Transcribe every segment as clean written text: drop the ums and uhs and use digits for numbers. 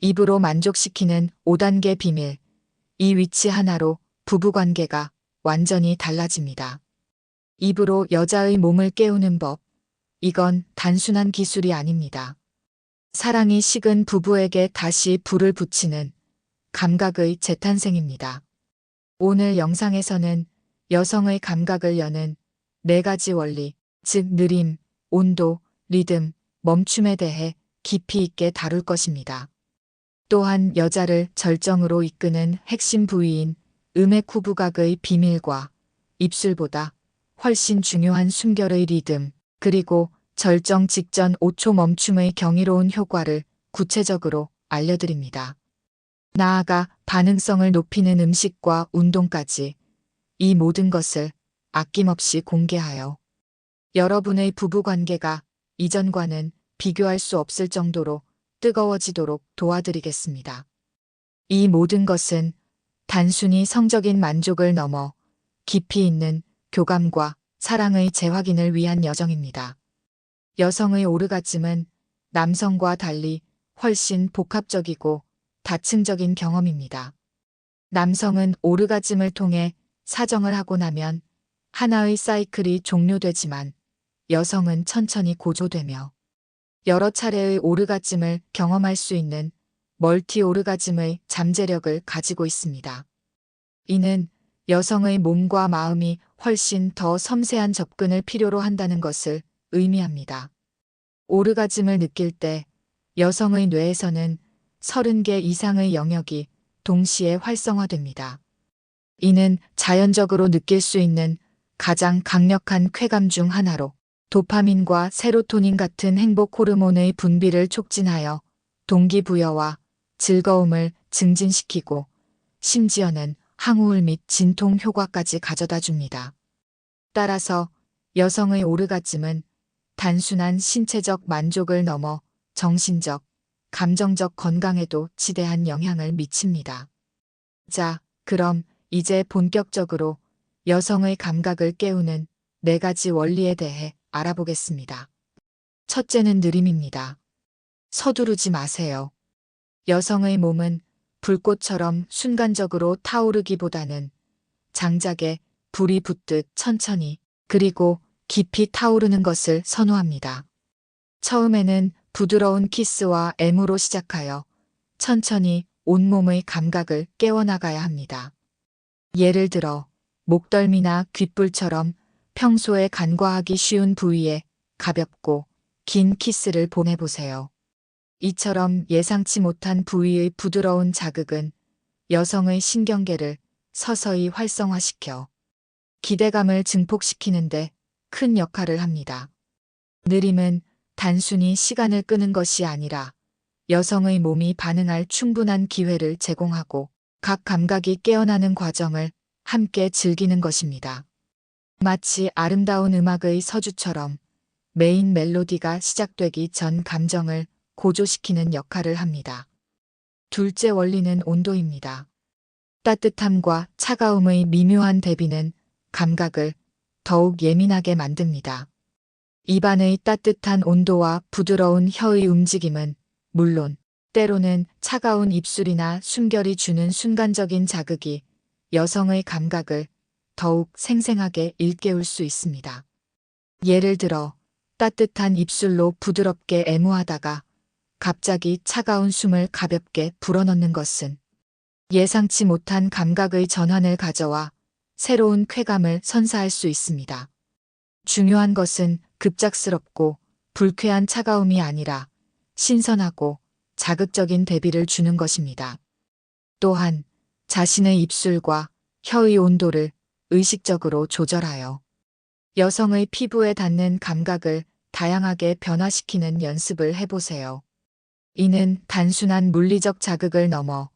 입으로 만족시키는 5단계 비밀. 이 위치 하나로 부부관계가 완전히 달라집니다. 입으로 여자의 몸을 깨우는 법. 이건 단순한 기술이 아닙니다. 사랑이 식은 부부에게 다시 불을 붙이는 감각의 재탄생입니다. 오늘 영상에서는 여성의 감각을 여는 4가지 원리, 즉 느림, 온도, 리듬, 멈춤에 대해 깊이 있게 다룰 것입니다. 또한 여자를 절정으로 이끄는 핵심 부위인 음액 후부각의 비밀과 입술보다 훨씬 중요한 숨결의 리듬, 그리고 절정 직전 5초 멈춤의 경이로운 효과를 구체적으로 알려드립니다. 나아가 반응성을 높이는 음식과 운동까지 이 모든 것을 아낌없이 공개하여 여러분의 부부관계가 이전과는 비교할 수 없을 정도로 뜨거워지도록 도와드리겠습니다. 이 모든 것은 단순히 성적인 만족을 넘어 깊이 있는 교감과 사랑의 재확인을 위한 여정입니다. 여성의 오르가즘은 남성과 달리 훨씬 복합적이고 다층적인 경험입니다. 남성은 오르가즘을 통해 사정을 하고 나면 하나의 사이클이 종료되지만 여성은 천천히 고조되며 여러 차례의 오르가즘을 경험할 수 있는 멀티 오르가즘의 잠재력을 가지고 있습니다. 이는 여성의 몸과 마음이 훨씬 더 섬세한 접근을 필요로 한다는 것을 의미합니다. 오르가즘을 느낄 때 여성의 뇌에서는 30개 이상의 영역이 동시에 활성화됩니다. 이는 자연적으로 느낄 수 있는 가장 강력한 쾌감 중 하나로 도파민과 세로토닌 같은 행복 호르몬의 분비를 촉진하여 동기부여와 즐거움을 증진시키고 심지어는 항우울 및 진통 효과까지 가져다 줍니다. 따라서 여성의 오르가즘은 단순한 신체적 만족을 넘어 정신적, 감정적 건강에도 지대한 영향을 미칩니다. 자, 그럼 이제 본격적으로 여성의 감각을 깨우는 4가지 원리에 대해 알아보겠습니다. 첫째는 느림입니다. 서두르지 마세요. 여성의 몸은 불꽃처럼 순간적으로 타오르기보다는 장작에 불이 붙듯 천천히 그리고 깊이 타오르는 것을 선호합니다. 처음에는 부드러운 키스와 애무로 시작하여 천천히 온몸의 감각을 깨워나가야 합니다. 예를 들어 목덜미나 귓불처럼 평소에 간과하기 쉬운 부위에 가볍고 긴 키스를 보내보세요. 이처럼 예상치 못한 부위의 부드러운 자극은 여성의 신경계를 서서히 활성화시켜 기대감을 증폭시키는데 큰 역할을 합니다. 느림은 단순히 시간을 끄는 것이 아니라 여성의 몸이 반응할 충분한 기회를 제공하고 각 감각이 깨어나는 과정을 함께 즐기는 것입니다. 마치 아름다운 음악의 서주처럼 메인 멜로디가 시작되기 전 감정을 고조시키는 역할을 합니다. 둘째 원리는 온도입니다. 따뜻함과 차가움의 미묘한 대비는 감각을 더욱 예민하게 만듭니다. 입안의 따뜻한 온도와 부드러운 혀의 움직임은 물론 때로는 차가운 입술이나 숨결이 주는 순간적인 자극이 여성의 감각을 더욱 생생하게 일깨울 수 있습니다. 예를 들어 따뜻한 입술로 부드럽게 애무하다가 갑자기 차가운 숨을 가볍게 불어넣는 것은 예상치 못한 감각의 전환을 가져와 새로운 쾌감을 선사할 수 있습니다. 중요한 것은 급작스럽고 불쾌한 차가움이 아니라 신선하고 자극적인 대비를 주는 것입니다. 또한 자신의 입술과 혀의 온도를 의식적으로 조절하여 여성의 피부에 닿는 감각을 다양하게 변화시키는 연습을 해보세요. 이는 단순한 물리적 자극을 넘어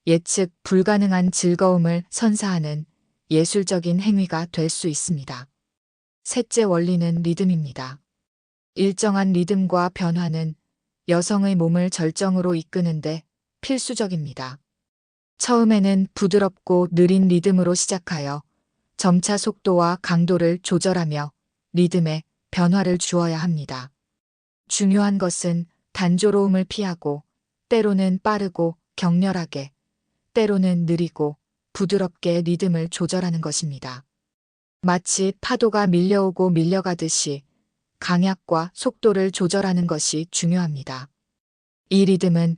예측 불가능한 즐거움을 선사하는 예술적인 행위가 될 수 있습니다. 셋째 원리는 리듬입니다. 일정한 리듬과 변화는 여성의 몸을 절정으로 이끄는데 필수적입니다. 처음에는 부드럽고 느린 리듬으로 시작하여 점차 속도와 강도를 조절하며 리듬에 변화를 주어야 합니다. 중요한 것은 단조로움을 피하고 때로는 빠르고 격렬하게, 때로는 느리고 부드럽게 리듬을 조절하는 것입니다. 마치 파도가 밀려오고 밀려가듯이 강약과 속도를 조절하는 것이 중요합니다. 이 리듬은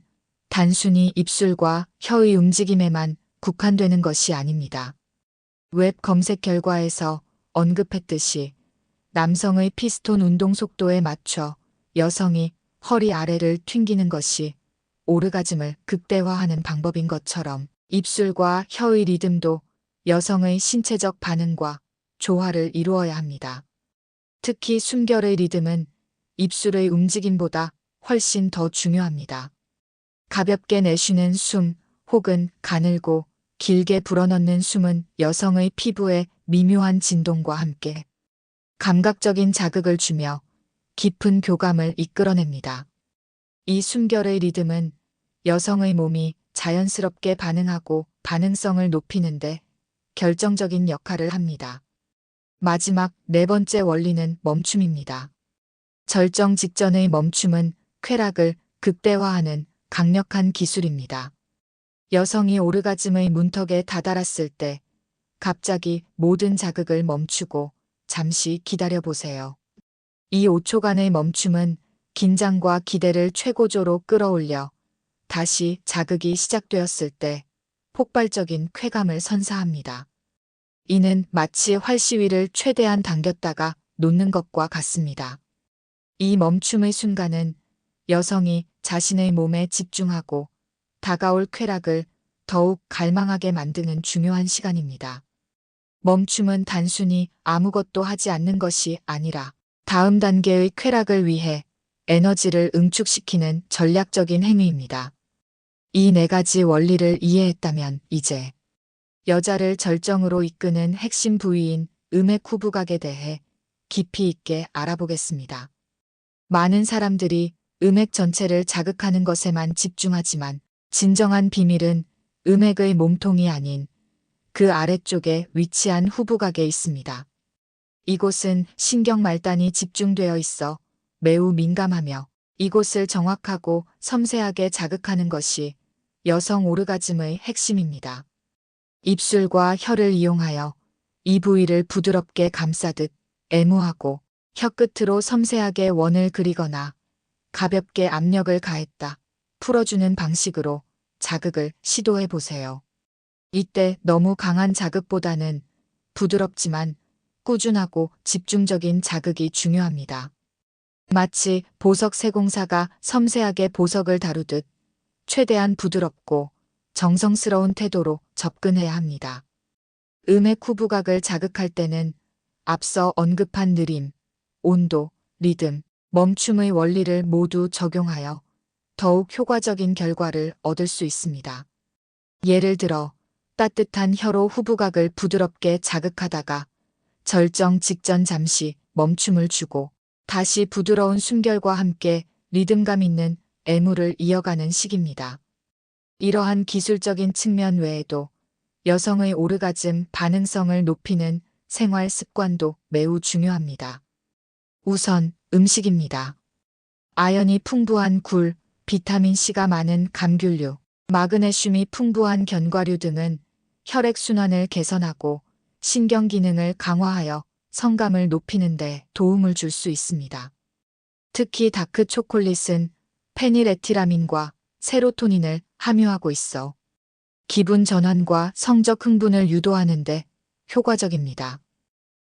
단순히 입술과 혀의 움직임에만 국한되는 것이 아닙니다. 웹 검색 결과에서 언급했듯이 남성의 피스톤 운동 속도에 맞춰 여성이 허리 아래를 튕기는 것이 오르가즘을 극대화하는 방법인 것처럼 입술과 혀의 리듬도 여성의 신체적 반응과 조화를 이루어야 합니다. 특히 숨결의 리듬은 입술의 움직임보다 훨씬 더 중요합니다. 가볍게 내쉬는 숨 혹은 가늘고 길게 불어넣는 숨은 여성의 피부에 미묘한 진동과 함께 감각적인 자극을 주며 깊은 교감을 이끌어냅니다. 이 숨결의 리듬은 여성의 몸이 자연스럽게 반응하고 반응성을 높이는데 결정적인 역할을 합니다. 마지막 네 번째 원리는 멈춤입니다. 절정 직전의 멈춤은 쾌락을 극대화하는 강력한 기술입니다. 여성이 오르가즘의 문턱에 다다랐을 때 갑자기 모든 자극을 멈추고 잠시 기다려 보세요. 이 5초간의 멈춤은 긴장과 기대를 최고조로 끌어올려 다시 자극이 시작되었을 때 폭발적인 쾌감을 선사합니다. 이는 마치 활시위를 최대한 당겼다가 놓는 것과 같습니다. 이 멈춤의 순간은 여성이 자신의 몸에 집중하고 다가올 쾌락을 더욱 갈망하게 만드는 중요한 시간입니다. 멈춤은 단순히 아무것도 하지 않는 것이 아니라 다음 단계의 쾌락을 위해 에너지를 응축시키는 전략적인 행위입니다. 이 네 가지 원리를 이해했다면 이제 여자를 절정으로 이끄는 핵심 부위인 음액 후부각에 대해 깊이 있게 알아보겠습니다. 많은 사람들이 음액 전체를 자극하는 것에만 집중하지만 진정한 비밀은 음액의 몸통이 아닌 그 아래쪽에 위치한 후부각에 있습니다. 이곳은 신경 말단이 집중되어 있어 매우 민감하며 이곳을 정확하고 섬세하게 자극하는 것이 여성 오르가즘의 핵심입니다. 입술과 혀를 이용하여 이 부위를 부드럽게 감싸듯 애무하고 혀 끝으로 섬세하게 원을 그리거나 가볍게 압력을 가했다 풀어주는 방식으로 자극을 시도해 보세요. 이때 너무 강한 자극보다는 부드럽지만 꾸준하고 집중적인 자극이 중요합니다. 마치 보석 세공사가 섬세하게 보석을 다루듯 최대한 부드럽고 정성스러운 태도로 접근해야 합니다. 음액 후부각을 자극할 때는 앞서 언급한 느림, 온도, 리듬, 멈춤의 원리를 모두 적용하여 더욱 효과적인 결과를 얻을 수 있습니다. 예를 들어 따뜻한 혀로 후부각을 부드럽게 자극하다가 절정 직전 잠시 멈춤을 주고 다시 부드러운 숨결과 함께 리듬감 있는 애무를 이어가는 식입니다. 이러한 기술적인 측면 외에도 여성의 오르가즘 반응성을 높이는 생활 습관도 매우 중요합니다. 우선 음식입니다. 아연이 풍부한 굴, 비타민C가 많은 감귤류, 마그네슘이 풍부한 견과류 등은 혈액순환을 개선하고 신경 기능을 강화하여 성감을 높이는 데 도움을 줄 수 있습니다. 특히 다크 초콜릿은 페닐에티라민과 세로토닌을 함유하고 있어 기분 전환과 성적 흥분을 유도하는 데 효과적입니다.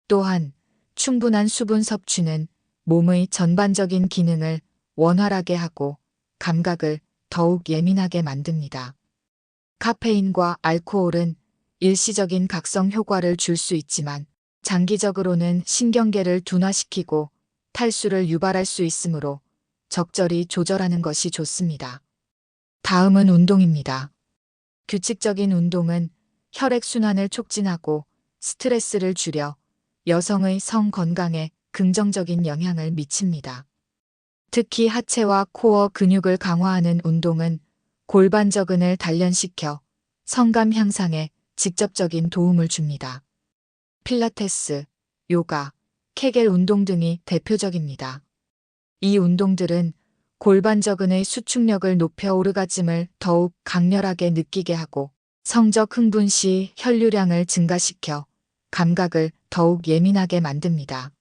또한 충분한 수분 섭취는 몸의 전반적인 기능을 원활하게 하고 감각을 더욱 예민하게 만듭니다. 카페인과 알코올은 일시적인 각성 효과를 줄 수 있지만 장기적으로는 신경계를 둔화시키고 탈수를 유발할 수 있으므로 적절히 조절하는 것이 좋습니다. 다음은 운동입니다. 규칙적인 운동은 혈액순환을 촉진하고 스트레스를 줄여 여성의 성 건강에 긍정적인 영향을 미칩니다. 특히 하체와 코어 근육을 강화하는 운동은 골반저근을 단련시켜 성감 향상에 직접적인 도움을 줍니다. 필라테스, 요가, 케겔 운동 등이 대표적입니다. 이 운동들은 골반저근의 수축력을 높여 오르가즘을 더욱 강렬하게 느끼게 하고 성적 흥분 시 혈류량을 증가시켜 감각을 더욱 예민하게 만듭니다.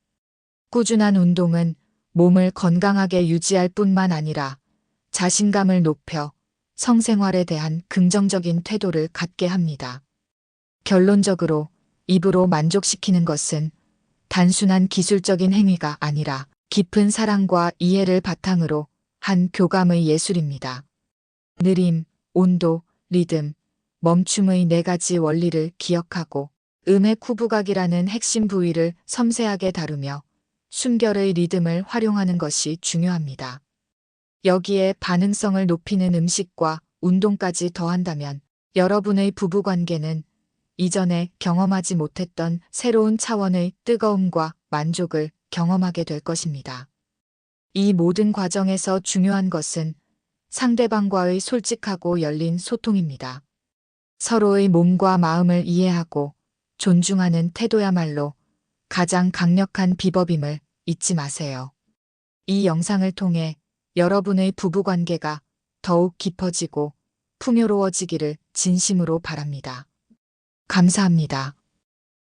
꾸준한 운동은 몸을 건강하게 유지할 뿐만 아니라 자신감을 높여 성생활에 대한 긍정적인 태도를 갖게 합니다. 결론적으로 입으로 만족시키는 것은 단순한 기술적인 행위가 아니라 깊은 사랑과 이해를 바탕으로 한 교감의 예술입니다. 느림, 온도, 리듬, 멈춤의 네 가지 원리를 기억하고 음의 쿠부각이라는 핵심 부위를 섬세하게 다루며 숨결의 리듬을 활용하는 것이 중요합니다. 여기에 반응성을 높이는 음식과 운동까지 더한다면 여러분의 부부관계는 이전에 경험하지 못했던 새로운 차원의 뜨거움과 만족을 경험하게 될 것입니다. 이 모든 과정에서 중요한 것은 상대방과의 솔직하고 열린 소통입니다. 서로의 몸과 마음을 이해하고 존중하는 태도야말로 가장 강력한 비법임을 잊지 마세요. 이 영상을 통해 여러분의 부부관계가 더욱 깊어지고 풍요로워지기를 진심으로 바랍니다. 감사합니다.